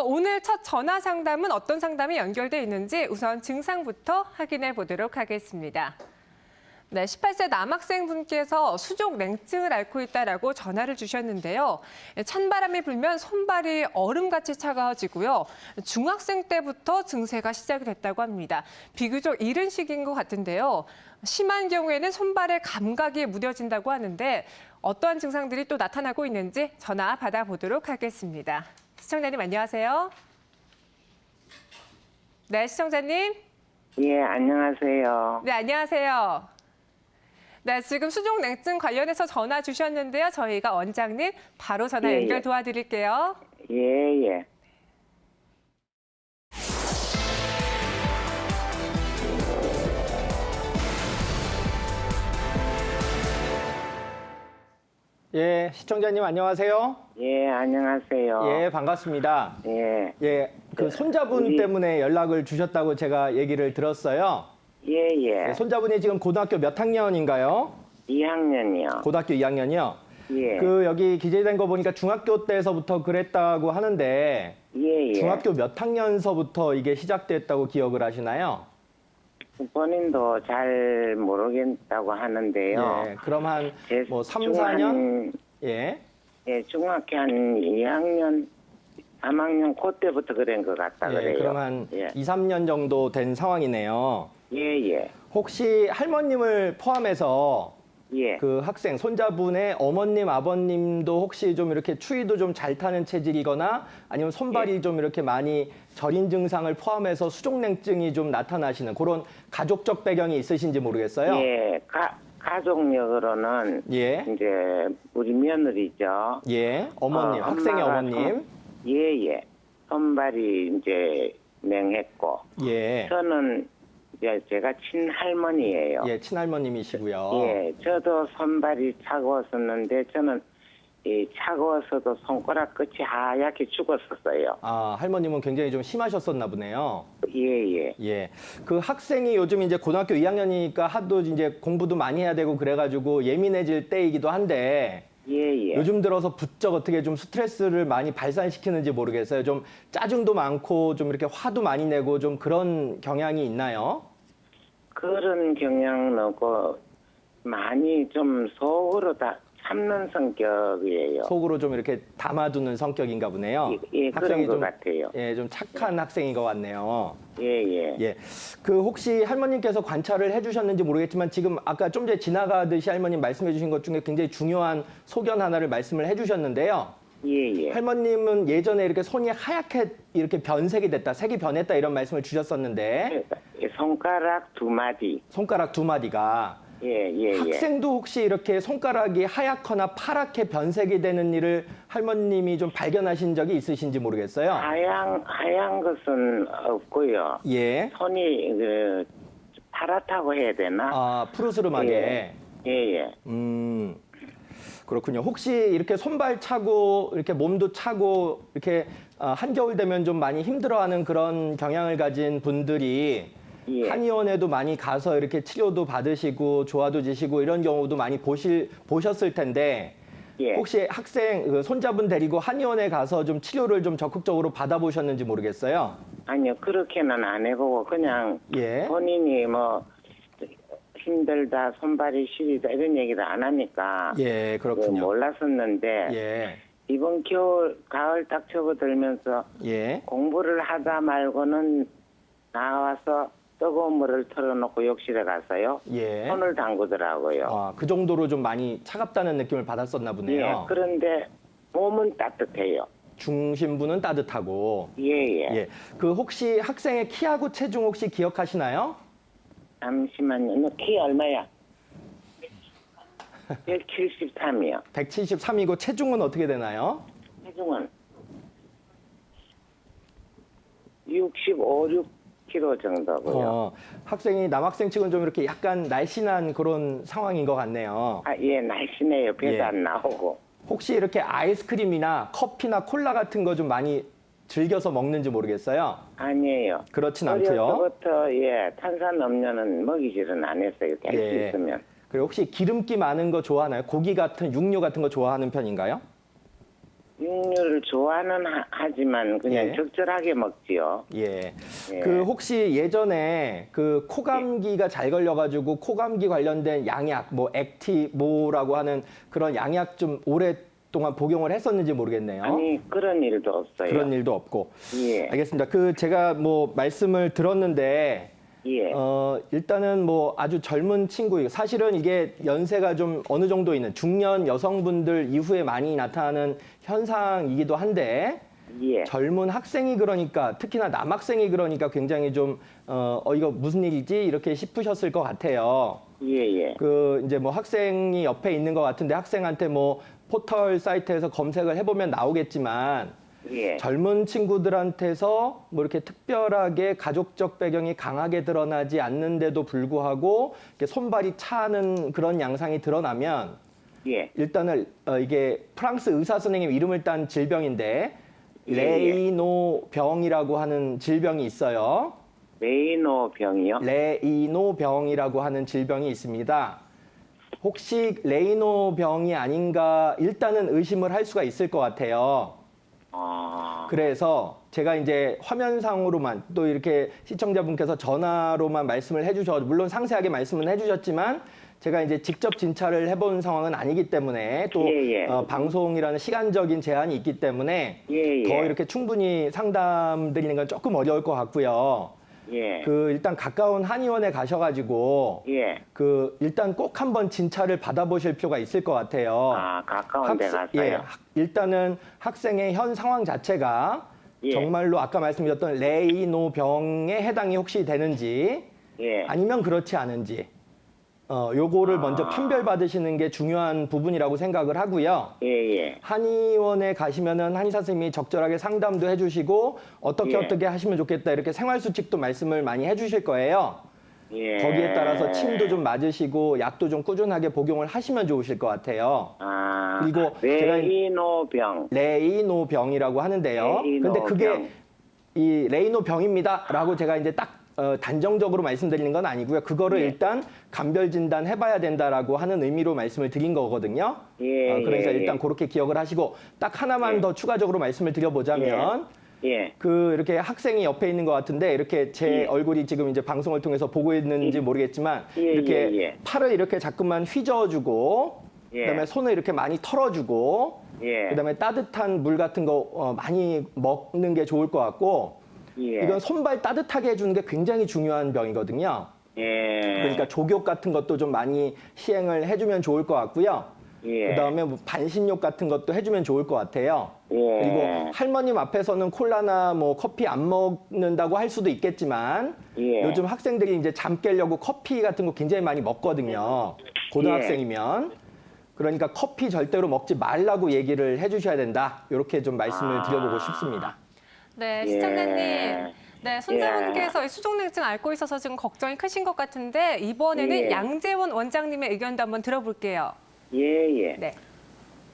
오늘 첫 전화 상담은 어떤 상담이 연결돼 있는지 우선 증상부터 확인해 보도록 하겠습니다. 네, 18세 남학생분께서 수족 냉증을 앓고 있다라고 전화를 주셨는데요. 찬바람이 불면 손발이 얼음같이 차가워지고요. 중학생 때부터 증세가 시작이 됐다고 합니다. 비교적 이른 시기인 것 같은데요. 심한 경우에는 손발에 감각이 무뎌진다고 하는데 어떠한 증상들이 또 나타나고 있는지 전화 받아보도록 하겠습니다. 시청자님 안녕하세요. 네, 시청자님. 예, 안녕하세요. 네, 안녕하세요. 네, 지금 수족 냉증 관련해서 전화 주셨는데요. 저희가 원장님 바로 전화 연결 도와드릴게요. 예, 예. 예, 시청자님 안녕하세요. 예, 안녕하세요. 예, 반갑습니다. 예. 예, 그 손자분 때문에 연락을 주셨다고 제가 얘기를 들었어요. 예, 예. 예, 손자분이 지금 고등학교 몇 학년인가요? 2학년이요. 고등학교 2학년이요. 예. 그 여기 기재된 거 보니까 중학교 때서부터 그랬다고 하는데 예, 예. 중학교 몇 학년서부터 이게 시작됐다고 기억을 하시나요? 본인도 잘 모르겠다고 하는데요. 예, 그럼 한 제 뭐 3, 중 4년? 예. 예, 중학교 한 2학년, 3학년 그때부터 그런 것 같다 예, 그래요. 그럼 한 예. 2, 3년 정도 된 상황이네요. 예, 예. 혹시 할머님을 포함해서 예. 그 학생, 손자분의 어머님, 아버님도 혹시 좀 이렇게 추위도 좀 잘 타는 체질이거나 아니면 손발이 좀 이렇게 많이 저린 증상을 포함해서 수족냉증이 좀 나타나시는 그런 가족적 배경이 있으신지 모르겠어요. 예. 가족력으로는 예. 이제 우리 며느리죠. 예. 어머님, 학생의 엄마가 어머님. 예, 예. 손발이 이제 맹했고. 예. 저는 이제 제가 친할머니예요. 예, 친할머님이시고요. 예, 저도 손발이 차가웠었는데 저는 이 차가워서도 손가락 끝이 하얗게 죽었었어요. 아, 할머님은 굉장히 좀 심하셨었나 보네요. 예, 예. 예. 그 학생이 요즘 이제 고등학교 2학년이니까 하도 이제 공부도 많이 해야 되고 그래가지고 예민해질 때이기도 한데 예, 예. 요즘 들어서 부쩍 어떻게 좀 스트레스를 많이 발산시키는지 모르겠어요. 좀 짜증도 많고 좀 이렇게 화도 많이 내고 좀 그런 경향이 있나요? 그런 경향은 없고 많이 좀 속으로 다 참는 성격이에요. 속으로 좀 이렇게 담아두는 성격인가 보네요. 예, 그런 것 같아요. 예, 좀 착한 학생인 것 같네요. 예, 예. 예. 그 혹시 할머님께서 관찰을 해주셨는지 모르겠지만 지금 아까 좀 전에 지나가듯이 할머님 말씀해 주신 것 중에 굉장히 중요한 소견 하나를 말씀을 해주셨는데요. 예, 예. 할머님은 예전에 이렇게 손이 하얗게 이렇게 변색이 됐다, 색이 변했다 이런 말씀을 주셨었는데 손가락 2마디. 손가락 2마디가 예, 예, 예. 학생도 혹시 이렇게 손가락이 하얗거나 파랗게 변색이 되는 일을 할머님이 좀 발견하신 적이 있으신지 모르겠어요. 하얀 것은 없고요. 예. 손이 파랗다고 해야 되나? 아, 푸르스름하게. 예, 예. 그렇군요. 혹시 이렇게 손발 차고 이렇게 몸도 차고 이렇게 한겨울 되면 좀 많이 힘들어하는 그런 경향을 가진 분들이 예. 한의원에도 많이 가서 이렇게 치료도 받으시고 조화도 지시고 이런 경우도 많이 보셨을 텐데 예. 혹시 학생 그 손자분 데리고 한의원에 가서 좀 치료를 좀 적극적으로 받아보셨는지 모르겠어요. 아니요, 그렇게는 안 해보고 그냥 예. 본인이 뭐 힘들다, 손발이 시리다 이런 얘기를 안 하니까 예, 그렇군요. 몰랐었는데 예. 이번 겨울, 가을 딱 접어들면서 예. 공부를 하다 말고는 나와서 뜨거운 물을 틀어놓고 욕실에 가서요. 예. 손을 담그더라고요. 아, 그 정도로 좀 많이 차갑다는 느낌을 받았었나 보네요. 예, 그런데 몸은 따뜻해요. 중심부는 따뜻하고. 예, 예. 예. 그 혹시 학생의 키하고 체중 혹시 기억하시나요? 잠시만요. 너 키 얼마야? 173이요. 173이고 체중은 어떻게 되나요? 체중은 65, 6kg 정도고요. 학생이 남학생 측은 좀 이렇게 약간 날씬한 그런 상황인 것 같네요. 아, 예, 날씬해요. 배도 예. 안 나오고. 혹시 이렇게 아이스크림이나 커피나 콜라 같은 거 좀 많이 즐겨서 먹는지 모르겠어요. 아니에요. 그렇진 않고요. 어려서부터 예, 탄산음료는 먹이질은 안 했어요. 될 수 예. 있으면. 그리고 혹시 기름기 많은 거 좋아하나요? 고기 같은 육류 같은 거 좋아하는 편인가요? 육류를 좋아는 하지만 그냥 예. 적절하게 먹지요. 예. 예. 그 혹시 예전에 그 코감기가 잘 걸려가지고 코감기 관련된 양약, 뭐 액티모라고 하는 그런 양약 좀 오랫동안 복용을 했었는지 모르겠네요. 아니 그런 일도 없어요. 그런 일도 없고. 예. 알겠습니다. 그 제가 뭐 말씀을 들었는데 예. 일단은 뭐 아주 젊은 친구, 사실은 이게 연세가 좀 어느 정도 있는 중년 여성분들 이후에 많이 나타나는 현상이기도 한데 예. 젊은 학생이 그러니까 특히나 남학생이 그러니까 굉장히 좀 이거 무슨 일이지 이렇게 싶으셨을 것 같아요. 예. 그 이제 뭐 학생이 옆에 있는 것 같은데 학생한테 뭐 포털 사이트에서 검색을 해보면 나오겠지만 예. 젊은 친구들한테서 뭐 이렇게 특별하게 가족적 배경이 강하게 드러나지 않는데도 불구하고 이렇게 손발이 차는 그런 양상이 드러나면 예. 일단은 이게 프랑스 의사 선생님 이름을 딴 질병인데 예. 레이노 병이라고 하는 질병이 있어요. 레이노 병이요? 레이노 병이라고 하는 질병이 있습니다. 혹시 레이노 병이 아닌가 일단은 의심을 할 수가 있을 것 같아요. 그래서 제가 이제 화면상으로만 또 이렇게 시청자분께서 전화로만 말씀을 해주셔서 물론 상세하게 말씀은 해주셨지만 제가 이제 직접 진찰을 해본 상황은 아니기 때문에 또 예. 방송이라는 시간적인 제한이 있기 때문에 예. 더 이렇게 충분히 상담 드리는 건 조금 어려울 것 같고요. 예. 그 일단 가까운 한의원에 가셔가지고 예. 그 일단 꼭 한번 진찰을 받아보실 필요가 있을 것 같아요. 가까운 데 갔어요. 일단은 학생의 현 상황 자체가 예. 정말로 아까 말씀드렸던 레이노 병에 해당이 혹시 되는지 예. 아니면 그렇지 않은지 요거를 먼저 판별 받으시는 게 중요한 부분이라고 생각을 하고요. 예. 한의원에 가시면은 한의사 선생님이 적절하게 상담도 해주시고 어떻게 예. 어떻게 하시면 좋겠다 이렇게 생활수칙도 말씀을 많이 해주실 거예요. 예. 거기에 따라서 침도 좀 맞으시고 약도 좀 꾸준하게 복용을 하시면 좋으실 것 같아요. 그리고 제가 레이노 병. 레이노 병이라고 하는데요. 레이노 근데 그게 병. 이 레이노 병입니다라고 제가 이제 딱 단정적으로 말씀드리는 건 아니고요. 그거를 예. 일단 감별 진단 해봐야 된다라고 하는 의미로 말씀을 드린 거거든요. 그래서 일단 그렇게 기억을 하시고 딱 하나만 더 추가적으로 말씀을 드려보자면 예. 그 이렇게 학생이 옆에 있는 것 같은데 이렇게 제 예. 얼굴이 지금 이제 방송을 통해서 보고 있는지 모르겠지만 예, 이렇게 예. 팔을 이렇게 자꾸만 휘저어주고 예. 그다음에 손을 이렇게 많이 털어주고 예. 그다음에 따뜻한 물 같은 거 많이 먹는 게 좋을 것 같고 예. 이건 손발 따뜻하게 해주는 게 굉장히 중요한 병이거든요. 예. 그러니까 족욕 같은 것도 좀 많이 시행을 해주면 좋을 것 같고요. 예. 그다음에 뭐 반신욕 같은 것도 해주면 좋을 것 같아요. 예. 그리고 할머님 앞에서는 콜라나 뭐 커피 안 먹는다고 할 수도 있겠지만 예. 요즘 학생들이 이제 잠 깨려고 커피 같은 거 굉장히 많이 먹거든요. 고등학생이면. 그러니까 커피 절대로 먹지 말라고 얘기를 해주셔야 된다. 이렇게 좀 말씀을 드려보고 싶습니다. 네, 예. 시청자님. 네, 손자분께서 수족냉증 앓고 있어서 지금 걱정이 크신 것 같은데 이번에는 예. 양재원 원장님의 의견도 한번 들어볼게요. 예. 네.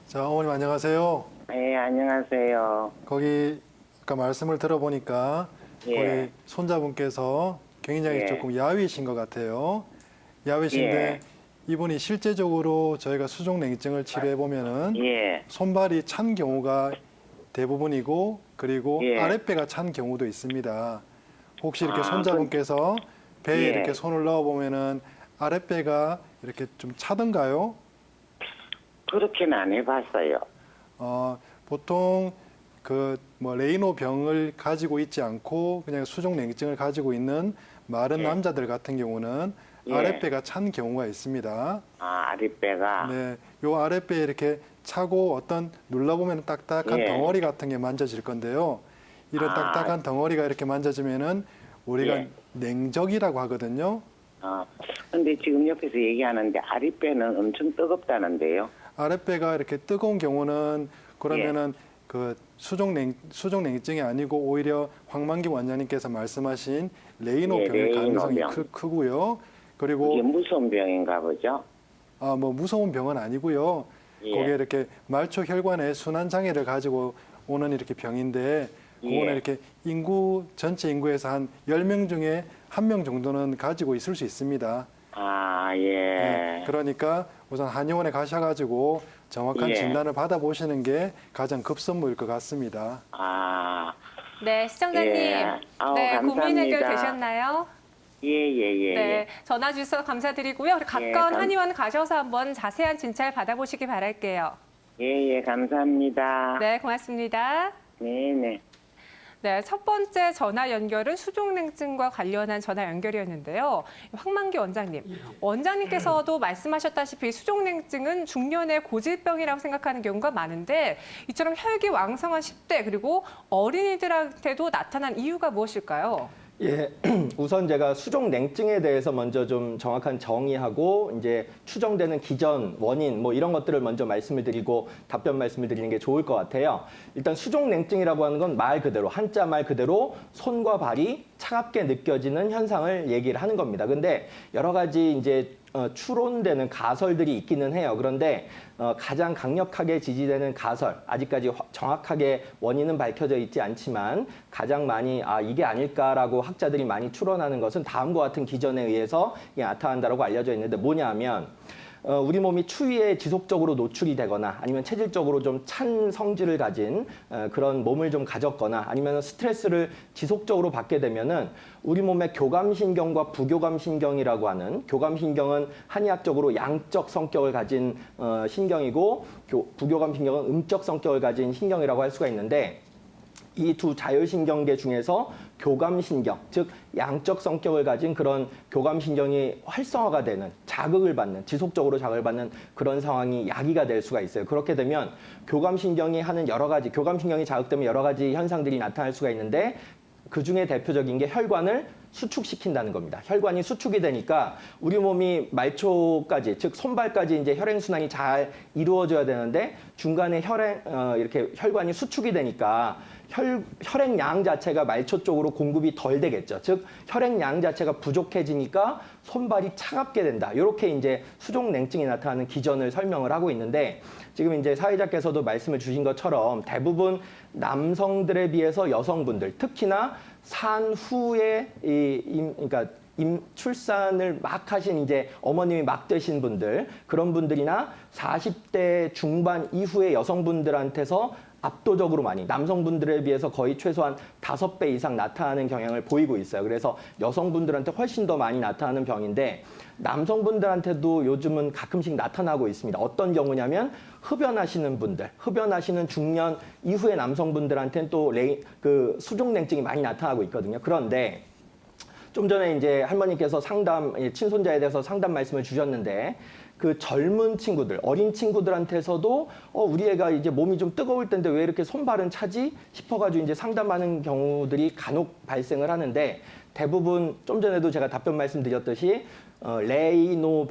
자, 어머님 안녕하세요. 예, 안녕하세요. 거기 아까 말씀을 들어보니까 예. 거기 손자분께서 굉장히 예. 조금 야위신 것 같아요. 야위신데 예. 이분이 실제적으로 저희가 수족냉증을 치료해 보면은 예. 손발이 찬 경우가 대부분이고 그리고 예. 아랫배가 찬 경우도 있습니다. 혹시 이렇게 아, 손자분께서 배에 예. 이렇게 손을 넣어 보면은 아랫배가 이렇게 좀 차던가요? 그렇게는 안 해봤어요. 보통 그 뭐 레이노 병을 가지고 있지 않고 그냥 수족냉증을 가지고 있는 마른 예. 남자들 같은 경우는 예. 아랫배가 찬 경우가 있습니다. 아랫배가. 네, 요 아랫배에 이렇게 차고 어떤 눌러보면 딱딱한 예. 덩어리 같은 게 만져질 건데요. 이런 딱딱한 덩어리가 이렇게 만져지면은 우리가 예. 냉적이라고 하거든요. 근데 지금 옆에서 얘기하는데 아랫배는 엄청 뜨겁다는데요. 아랫배가 이렇게 뜨거운 경우는 그러면은 그 수족냉증이 아니고 오히려 황만기 원장님께서 말씀하신 레이노 예, 병일 레이노 가능성이 병. 크고요. 그리고 이게 무서운 병인가 보죠? 뭐 무서운 병은 아니고요. 예. 거기에 이렇게 말초 혈관에 순환 장애를 가지고 오는 이렇게 병인데 그거는 예. 이렇게 전체 인구에서 한 10명 중에 1명 정도는 가지고 있을 수 있습니다. 예. 그러니까 우선 한의원에 가셔가지고 정확한 예. 진단을 받아보시는 게 가장 급선무일 것 같습니다. 아, 네, 시청자님. 예. 아우, 네, 고민 감사합니다. 해결되셨나요? 예. 네, 전화 주셔서 감사드리고요. 가까운 감- 한의원 가셔서 한번 자세한 진찰 받아보시기 바랄게요. 예, 감사합니다. 네, 고맙습니다. 네. 네, 첫 번째 전화 연결은 수족냉증과 관련한 전화 연결이었는데요. 황만기 원장님, 원장님께서도 말씀하셨다시피 수족냉증은 중년의 고질병이라고 생각하는 경우가 많은데 이처럼 혈기 왕성한 10대 그리고 어린이들한테도 나타난 이유가 무엇일까요? 예, 우선 제가 수족 냉증에 대해서 먼저 좀 정확한 정의하고 이제 추정되는 기전, 원인 뭐 이런 것들을 먼저 말씀을 드리고 답변 말씀을 드리는 게 좋을 것 같아요. 일단 수족 냉증이라고 하는 건 말 그대로 한자 말 그대로 손과 발이 차갑게 느껴지는 현상을 얘기를 하는 겁니다. 근데 여러 가지 이제 추론되는 가설들이 있기는 해요. 그런데 가장 강력하게 지지되는 가설, 아직까지 정확하게 원인은 밝혀져 있지 않지만 가장 많이 이게 아닐까라고 학자들이 많이 추론하는 것은 다음과 같은 기전에 의해서 이게 나타난다고 알려져 있는데 뭐냐면 우리 몸이 추위에 지속적으로 노출이 되거나 아니면 체질적으로 좀 찬 성질을 가진 그런 몸을 좀 가졌거나 아니면 스트레스를 지속적으로 받게 되면은 우리 몸의 교감신경과 부교감신경이라고 하는 교감신경은 한의학적으로 양적 성격을 가진 신경이고 부교감신경은 음적 성격을 가진 신경이라고 할 수가 있는데 이 두 자율신경계 중에서 교감신경, 즉 양적 성격을 가진 그런 교감신경이 활성화가 되는, 자극을 받는, 지속적으로 자극을 받는 그런 상황이 야기가 될 수가 있어요. 그렇게 되면 교감신경이 하는 여러 가지, 교감신경이 자극되면 여러 가지 현상들이 나타날 수가 있는데 그 중에 대표적인 게 혈관을 수축시킨다는 겁니다. 혈관이 수축이 되니까 우리 몸이 말초까지, 즉 손발까지 이제 혈행순환이 잘 이루어져야 되는데 중간에 이렇게 혈관이 수축이 되니까 혈액량 자체가 말초 쪽으로 공급이 덜 되겠죠. 즉 혈액량 자체가 부족해지니까 손발이 차갑게 된다. 이렇게 이제 수족냉증이 나타나는 기전을 설명을 하고 있는데 지금 이제 사회자께서도 말씀을 주신 것처럼 대부분 남성들에 비해서 여성분들, 특히나 산 후에 그러니까 출산을 막 하신 이제 어머님이 막 되신 분들, 그런 분들이나 40대 중반 이후의 여성분들한테서 압도적으로 많이 남성분들에 비해서 거의 최소한 5배 이상 나타나는 경향을 보이고 있어요. 그래서 여성분들한테 훨씬 더 많이 나타나는 병인데 남성분들한테도 요즘은 가끔씩 나타나고 있습니다. 어떤 경우냐면 흡연하시는 분들, 흡연하시는 중년 이후의 남성분들한테는 또 수족냉증이 많이 나타나고 있거든요. 그런데 좀 전에 이제 할머니께서 친손자에 대해서 상담 말씀을 주셨는데 그 젊은 친구들, 어린 친구들한테서도 우리 애가 이제 몸이 좀 뜨거울 텐데 왜 이렇게 손발은 차지 싶어가지고 이제 상담하는 경우들이 간혹 발생을 하는데 대부분 좀 전에도 제가 답변 말씀드렸듯이 레이노드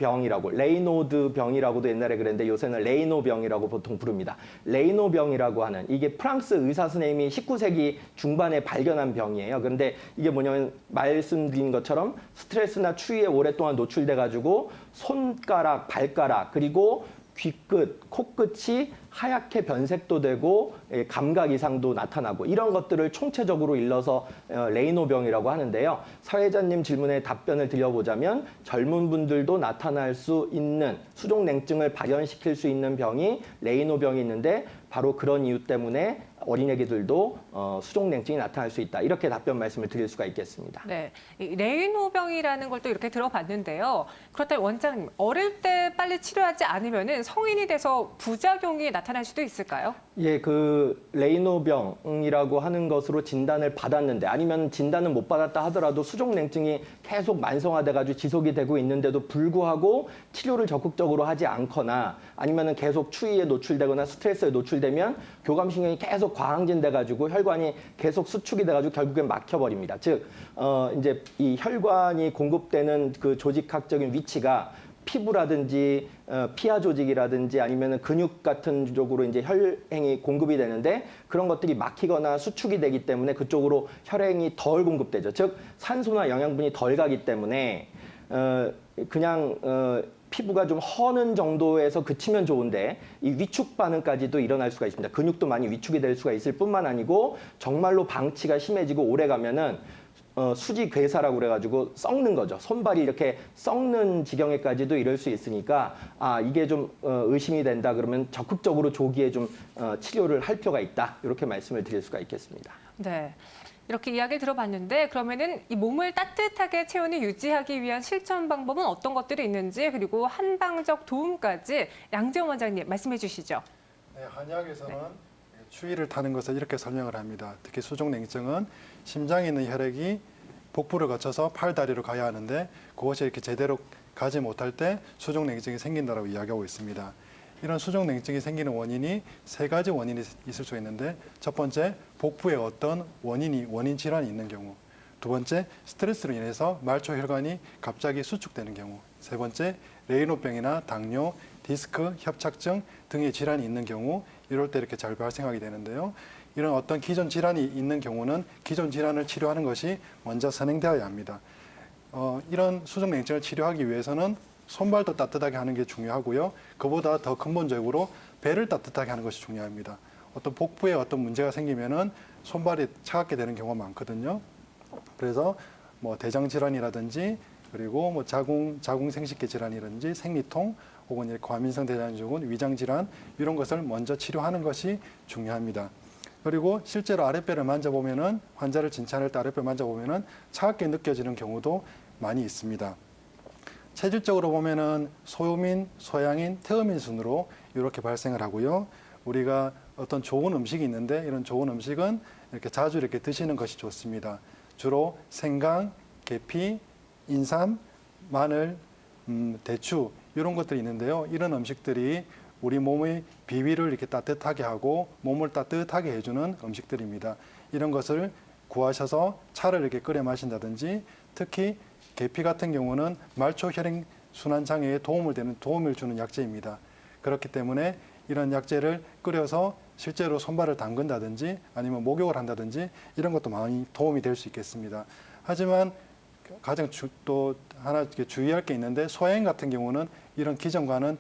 병이라고도 옛날에 그랬는데 요새는 레이노 병이라고 보통 부릅니다. 레이노 병이라고 하는 이게 프랑스 의사 선생님이 19세기 중반에 발견한 병이에요. 그런데 이게 뭐냐면 말씀드린 것처럼 스트레스나 추위에 오랫동안 노출돼 가지고 손가락, 발가락 그리고 귀끝, 코끝이 하얗게 변색도 되고 감각 이상도 나타나고 이런 것들을 총체적으로 일러서 레이노병이라고 하는데요. 사회자님 질문에 답변을 드려보자면 젊은 분들도 나타날 수 있는 수족냉증을 발현시킬 수 있는 병이 레이노병이 있는데 바로 그런 이유 때문에 어린애기들도 수족냉증이 나타날 수 있다. 이렇게 답변 말씀을 드릴 수가 있겠습니다. 네, 이 레이노병이라는 걸 또 이렇게 들어봤는데요. 그렇다면 원장님, 어릴 때 빨리 치료하지 않으면 성인이 돼서 부작용이 나타날 수도 있을까요? 예, 그 레이노병이라고 하는 것으로 진단을 받았는데 아니면 진단은 못 받았다 하더라도 수족냉증이 계속 만성화돼가지고 지속이 되고 있는데도 불구하고 치료를 적극적으로 하지 않거나 아니면은 계속 추위에 노출되거나 스트레스에 노출되면 교감신경이 계속 과항진돼가지고 혈관이 계속 수축이 돼가지고 결국엔 막혀버립니다. 즉, 이제 이 혈관이 공급되는 그 조직학적인 위치가 피부라든지 피하 조직이라든지 아니면 근육 같은 쪽으로 이제 혈행이 공급이 되는데 그런 것들이 막히거나 수축이 되기 때문에 그쪽으로 혈행이 덜 공급되죠. 즉 산소나 영양분이 덜 가기 때문에 그냥 피부가 좀 허는 정도에서 그치면 좋은데 이 위축 반응까지도 일어날 수가 있습니다. 근육도 많이 위축이 될 수가 있을 뿐만 아니고 정말로 방치가 심해지고 오래 가면은 수지 괴사라고 그래가지고 썩는 거죠. 손발이 이렇게 썩는 지경에까지도 이럴 수 있으니까 이게 좀 의심이 된다 그러면 적극적으로 조기에 좀 치료를 할 필요가 있다. 이렇게 말씀을 드릴 수가 있겠습니다. 네. 이렇게 이야기를 들어봤는데 그러면은 이 몸을 따뜻하게 체온을 유지하기 위한 실천 방법은 어떤 것들이 있는지 그리고 한방적 도움까지 양재원 원장님 말씀해 주시죠. 네, 한의학에서는 추위를 타는 것을 이렇게 설명을 합니다. 특히 수족냉증은 심장에 있는 혈액이 복부를 거쳐서 팔다리로 가야 하는데 그것이 이렇게 제대로 가지 못할 때 수족냉증이 생긴다고 이야기하고 있습니다. 이런 수족냉증이 생기는 원인이 세 가지 원인이 있을 수 있는데 첫 번째, 복부에 어떤 원인 질환이 있는 경우. 두 번째, 스트레스로 인해서 말초 혈관이 갑자기 수축되는 경우. 세 번째, 레이노병이나 당뇨, 디스크, 협착증 등의 질환이 있는 경우 이럴 때 이렇게 잘 발생하게 되는데요. 이런 어떤 기존 질환이 있는 경우는 기존 질환을 치료하는 것이 먼저 선행되어야 합니다. 이런 수족냉증을 치료하기 위해서는 손발도 따뜻하게 하는 게 중요하고요. 그보다 더 근본적으로 배를 따뜻하게 하는 것이 중요합니다. 어떤 복부에 어떤 문제가 생기면은 손발이 차갑게 되는 경우가 많거든요. 그래서 뭐 대장 질환이라든지 그리고 뭐 자궁 생식계 질환이라든지 생리통 혹은 과민성 대장증후군, 위장 질환 이런 것을 먼저 치료하는 것이 중요합니다. 그리고 실제로 아랫배를 만져보면은 환자를 진찰할 때 아랫배를 만져보면은 차갑게 느껴지는 경우도 많이 있습니다. 체질적으로 보면은 소요민, 소양인, 태음인 순으로 이렇게 발생을 하고요. 우리가 어떤 좋은 음식이 있는데 이런 좋은 음식은 이렇게 자주 이렇게 드시는 것이 좋습니다. 주로 생강, 계피, 인삼, 마늘, 대추 이런 것들이 있는데요. 이런 음식들이 우리 몸의 비위를 이렇게 따뜻하게 하고 몸을 따뜻하게 해주는 음식들입니다. 이런 것을 구하셔서 차를 이렇게 끓여 마신다든지 특히 계피 같은 경우는 말초 혈액 순환 장애에 도움을 주는 약재입니다. 그렇기 때문에 이런 약재를 끓여서 실제로 손발을 담근다든지 아니면 목욕을 한다든지 이런 것도 많이 도움이 될 수 있겠습니다. 하지만 가장 또 하나 주의할 게 있는데 소화행 같은 경우는 이런 기전과는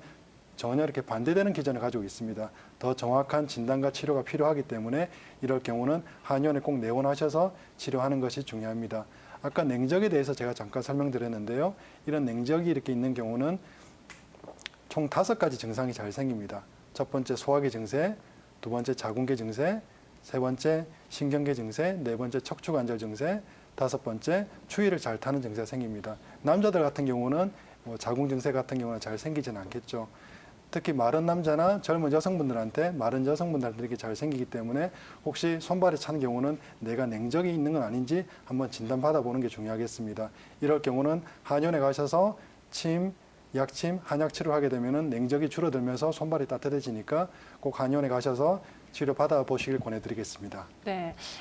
전혀 이렇게 반대되는 기전을 가지고 있습니다. 더 정확한 진단과 치료가 필요하기 때문에 이럴 경우는 한의원에 꼭 내원하셔서 치료하는 것이 중요합니다. 아까 냉적에 대해서 제가 잠깐 설명드렸는데요. 이런 냉적이 이렇게 있는 경우는 총 5가지 증상이 잘 생깁니다. 첫 번째 소화기 증세, 두 번째 자궁계 증세, 세 번째 신경계 증세, 네 번째 척추관절 증세, 다섯 번째 추위를 잘 타는 증세가 생깁니다. 남자들 같은 경우는 뭐 자궁 증세 같은 경우는 잘 생기지는 않겠죠. 특히 마른 남자나 젊은 여성분들한테 마른 여성분들한테 이렇게 잘 생기기 때문에 혹시 손발이 찬 경우는 내가 냉적이 있는 건 아닌지 한번 진단 받아보는 게 중요하겠습니다. 이럴 경우는 한의원에 가셔서 침, 약침, 한약 치료를 하게 되면은 냉적이 줄어들면서 손발이 따뜻해지니까 꼭 한의원에 가셔서 치료 받아보시길 권해드리겠습니다. 네.